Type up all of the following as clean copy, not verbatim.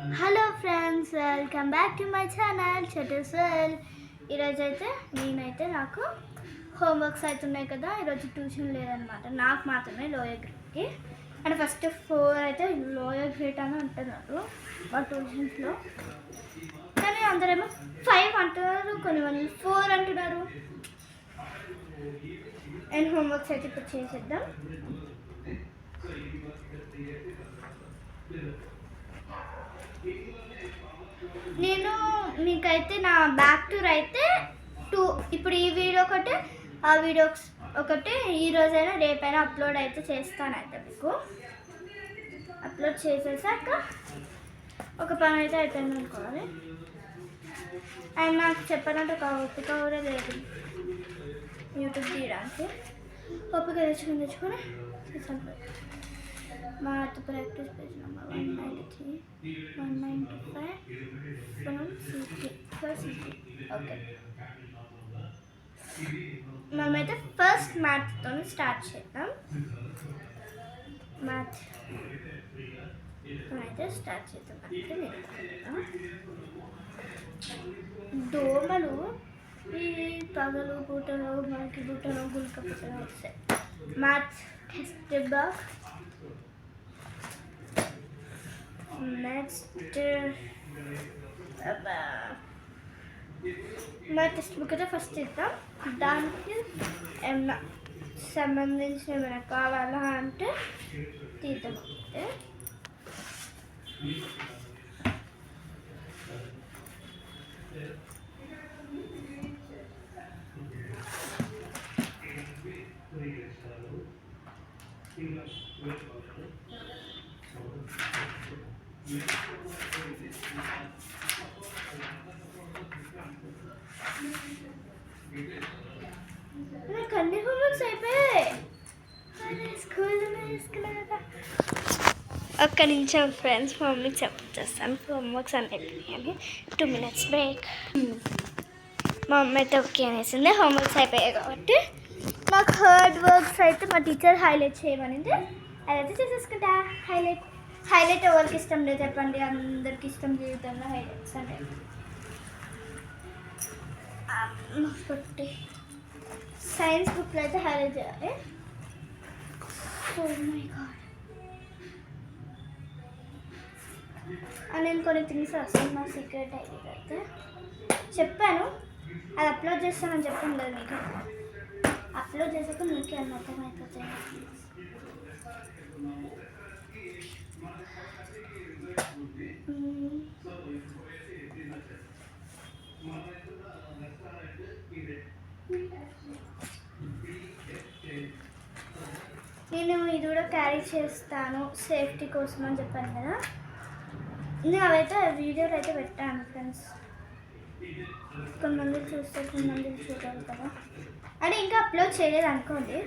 Hello friends, welcome back to my channel Chotu's world. ఈరోజైతే నాకు homeworks అవుతున్నాయి కదా. ఈరోజు ట్యూషన్ లేదనమాట, నాకు మాత్రమే లోయర్ గ్రేడ్కి. అంటే ఫస్ట్ 4 అయితే లోయర్ గ్రేడ్ అని అంటున్నారు మా ట్యూషన్స్లో, కానీ అందరేమో 5 అంటున్నారు, కొంతమంది 4 అంటున్నారు. అండ్ హోంవర్క్స్ అయితే ఇప్పుడు చేసేద్దాం. నేను మీకైతే నా బ్యాక్ టూర్ అయితే 2, ఇప్పుడు ఈ వీడియో ఒకటి, ఆ వీడియో ఒకటి ఈరోజైనా రేపైనా అప్లోడ్ అయితే చేస్తాను. అయితే మీకు అప్లోడ్ చేసేసాక ఒక పని అయితే అయిపోయింది అనుకోవాలి. అండ్ నాకు చెప్పాలంటే ఒక ఓపిక కూడా లేదు యూట్యూబ్ తీయడానికి. ఓపిక తెచ్చుకొని చేసాను. Math practice page number 193, 195 from CK. First CK. Okay. మనమైతే ఫస్ట్ మ్యాథ్తో స్టార్ట్ చేద్దాం. మ్యాథ్ అయితే స్టార్ట్ చేద్దాం. అంటే దోమలు ఈ పగలు బూటలు మనకి బూటలు గుల్క పుట్టలు వస్తాయి. Maths text book. నెక్స్ట్ మా టెక్స్ట్ బుక్ అయితే ఫస్ట్ ఇద్దాం. దానికి ఏమన్నా సంబంధించిన ఏమైనా కావాలా అంటే తీద్దాం. అంటే నాకు అన్ని హోంవర్క్స్ అయిపోయాయి. స్కూల్లో వేసుకున్నా కదా. ఒక్క నిమిషం ఫ్రెండ్స్, మమ్మీకి చెప్పేస్తాను హోంవర్క్స్ అన్నీ అయిపోయాయని. 2 minutes బ్రేక్. మా మమ్మీ అయితే ఓకే అనేసింది, హోంవర్క్స్ అయిపోయాయి కాబట్టి. నాకు హార్డ్ వర్క్స్ అయితే మా టీచర్ హైలైట్ చేయమనింది, అదైతే చేసేసుకుంటా. హైలైట్ ఎవరికి ఇష్టం లేదు చెప్పండి, అందరికి ఇష్టం జీవితంలో హైలైట్స్ అంటే. సైన్స్ బుక్లో అయితే హైలైట్ చేయాలి. Oh my god. నేను కొన్ని థింగ్స్ వస్తాను నా సీక్రెట్ ఐడి అయితే చెప్పాను, అది అప్లోడ్ చేస్తానని చెప్పాను కదా మీకు. అప్లోడ్ చేసాక మీకు అర్థం అయిపోతాయి. నేను ఇది కూడా క్యారీ చేస్తాను సేఫ్టీ కోసం అని చెప్పాను కదా. నేను అవైతే వీడియోలు అయితే పెట్టాను ఫ్రెండ్స్. కొంతమంది చూస్తే కొంతమంది చూడాలి కదా. అంటే ఇంకా అప్లోడ్ చేయలేదు అనుకోండి,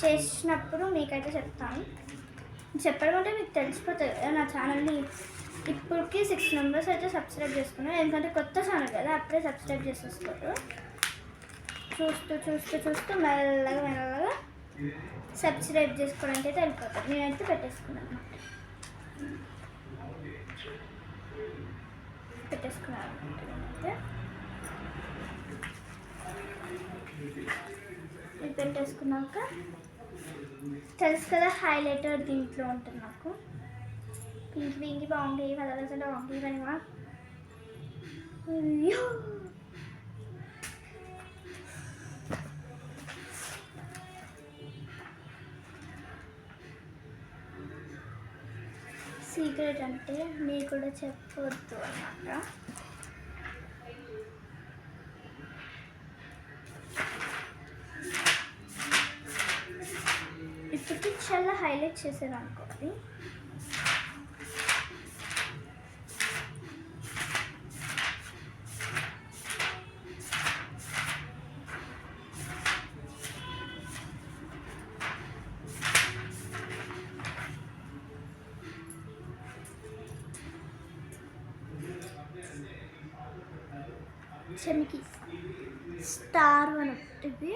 చేసినప్పుడు మీకైతే చెప్తాను. చెప్పడం అంటే మీకు తెలిసిపోతుంది కదా. నా ఛానల్ని ఇప్పటికి 6 members అయితే సబ్స్క్రైబ్ చేసుకున్నాను, ఎందుకంటే కొత్త ఛానల్ కదా, అప్పుడే సబ్స్క్రైబ్ చేసేస్తారు. చూస్తూ మెల్లగా సబ్స్క్రైబ్ చేసుకోవడానికి అయితే వెళ్ళిపోతాను. నేనైతే పెట్టేసుకున్నాను ఇది పెట్టేసుకున్నాక తెలుసు కదా, హైలైటర్ దీంట్లో ఉంటుంది. నాకు పింకి బాగుంటాయి, పదవలసంటే బాగుంటాయి కానీ మా సీక్రెట్ అంటే మీకు కూడా చెప్పొద్దు అన్నమాట. ఇప్పటికి చాలా హైలైట్ చేసేది అనుకోండి. చెమికి స్టార్ అని ఇవి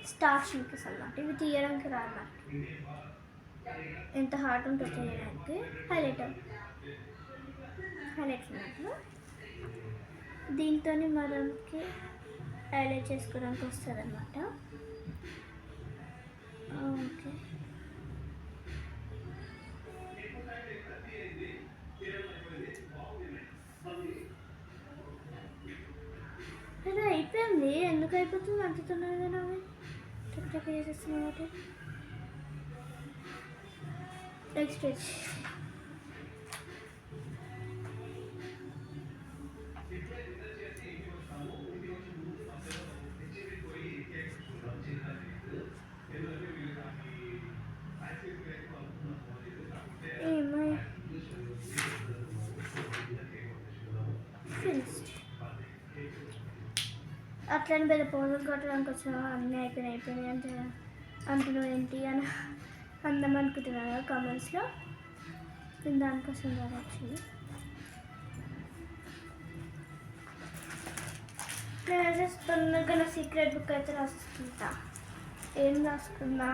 స్టార్ షింకిస్ అన్నమాట. ఇవి తీయడానికి రాదు నాకు, ఎంత హార్డ్ ఉంటుందో తీయడానికి. హైలైట్స్ ఉన్నట్లు దీంతో మనకి హైలైట్ చేసుకోవడానికి వస్తుంది అన్నమాట. ఓకే, అది అయిపోయింది. ఎందుకు అయిపోతుంది అంటుతున్నది కదా అవి టక్ చేసేస్తున్నాం ఒకటి. Next page. అట్లని పెద్ద పోజులు కొట్టడానికి వచ్చినా అన్నీ అయిపోయినాయి అంటే అంటున్నావు ఏంటి అని అందం అనుకుంటున్నాను కామెంట్స్లో. నేను దానికోసం రావచ్చు. నేను తొందరగా నా సీక్రెట్ బుక్ అయితే రాసుకుంటా. ఏం రాసుకుందా?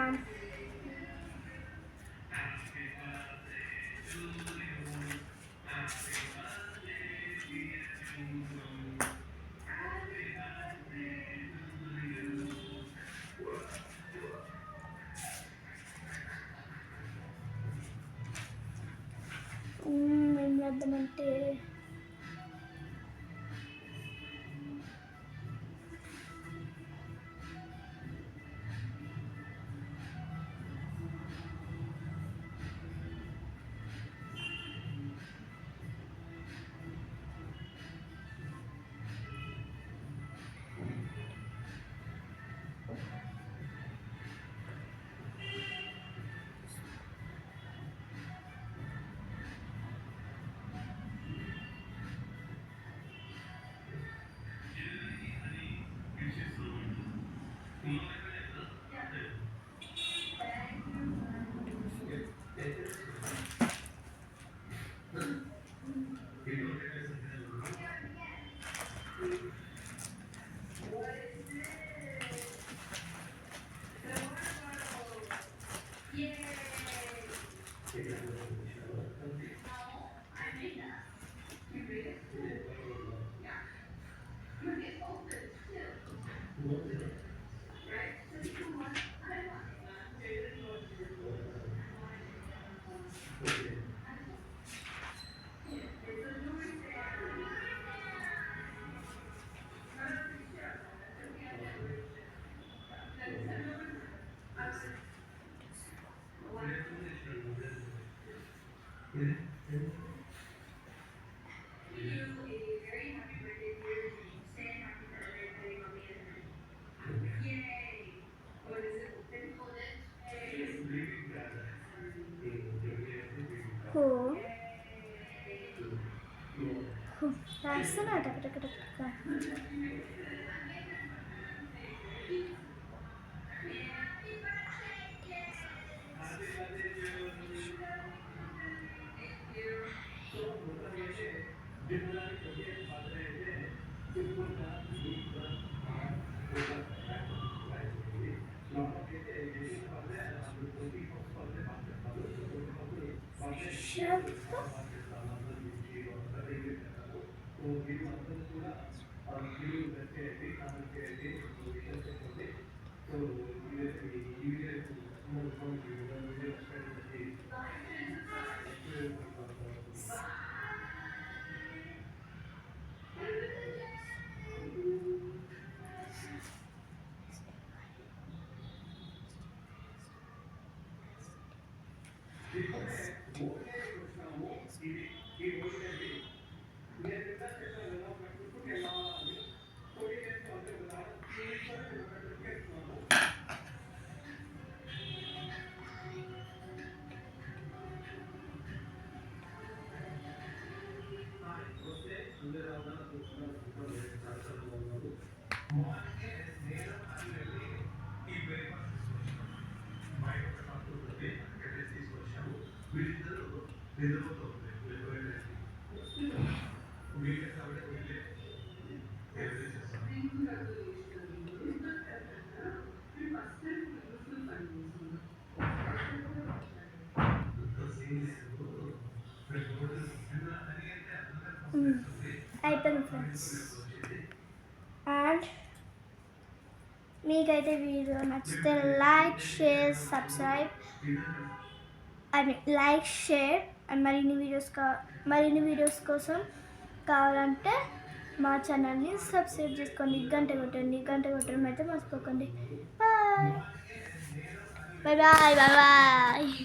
ఏం రాద్దామంటే రాస్తున్నా టక్ టక్ టక్. అయిపోయింది ఫ్రెండ్స్. అండ్ మీకైతే వీడియో నచ్చితే like share subscribe like share and మరిన్ని వీడియోస్ కోసం కావాలంటే మా ఛానల్ని సబ్స్క్రైబ్ చేసుకోండి. గంట కొట్టడం అయితే మర్చిపోకండి. Bye bye bye bye.